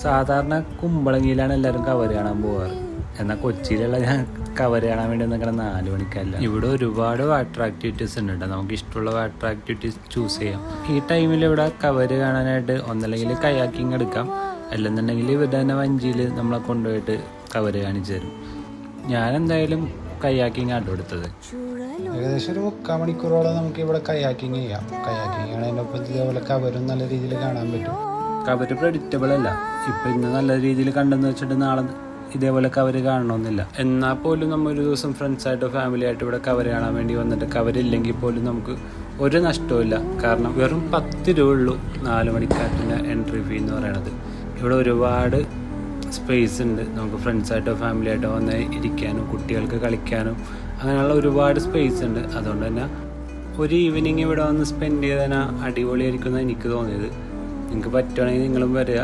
സാധാരണ കുമ്പളങ്ങിയിലാണ് എല്ലാവരും കവർ കാണാൻ പോകാറ്. എന്നാൽ കൊച്ചിയിലുള്ള ഞാൻ കവർ കാണാൻ വേണ്ടി നിൽക്കണം 4 മണിക്കല്ല. ഇവിടെ ഒരുപാട് വാട്ടർ ആക്ടിവിറ്റീസ് ഉണ്ട് കേട്ടോ. നമുക്ക് ഇഷ്ടമുള്ള വാട്ടർ ആക്ടിവിറ്റീസ് ചൂസ് ചെയ്യാം. ഈ ടൈമിൽ ഇവിടെ കവർ കാണാനായിട്ട് ഒന്നല്ലെങ്കിൽ കയാക്കിങ് എടുക്കാം, അല്ലെന്നുണ്ടെങ്കിൽ ഇവിടെ തന്നെ വഞ്ചിയിൽ നമ്മളെ കൊണ്ടുപോയിട്ട് കവർ കാണിച്ചു തരും. ഞാൻ എന്തായാലും കയാക്കിങ് ആട്ടോ എടുത്തത്. ഏകദേശം ഒരു 3/4 മണിക്കൂറോളം നമുക്ക് ഇവിടെ കയാക്കിങ് ചെയ്യാം. കയാക്കിങ് ആണതിനൊപ്പം ഇതേപോലെ കവരും നല്ല രീതിയിൽ കാണാൻ പറ്റും. കവർ പ്രെഡിക്റ്റബിൾ അല്ല. ഇപ്പം ഇന്ന് നല്ല രീതിയിൽ കണ്ടെന്ന് വെച്ചിട്ട് നാളെ ഇതേപോലെ കവർ കാണണമെന്നില്ല. എന്നാൽ പോലും നമ്മൾ ഒരു ദിവസം ഫ്രണ്ട്സായിട്ടോ ഫാമിലി ആയിട്ടോ ഇവിടെ കവർ കാണാൻ വേണ്ടി വന്നിട്ട് കവറില്ലെങ്കിൽ പോലും നമുക്ക് ഒരു നഷ്ടവുമില്ല. കാരണം വെറും 10 രൂപ ഉള്ളൂ 4 മണിക്കാറ്റിൻ്റെ എൻട്രി ഫീ എന്ന് പറയണത്. ഇവിടെ ഒരുപാട് സ്പേസ് ഉണ്ട്. നമുക്ക് ഫ്രണ്ട്സായിട്ടോ ഫാമിലി ആയിട്ടോ വന്ന് ഇരിക്കാനും കുട്ടികൾക്ക് കളിക്കാനും അങ്ങനെയുള്ള ഒരുപാട് സ്പേസ് ഉണ്ട്. അതുകൊണ്ട് തന്നെ ഒരു ഈവനിങ് ഇവിടെ വന്ന് സ്പെൻഡ് ചെയ്താൽ അടിപൊളിയായിരിക്കും എന്നാണ് എനിക്ക് തോന്നിയത്. നിങ്ങൾക്ക് പറ്റുവാണെങ്കിൽ നിങ്ങളും വരിക.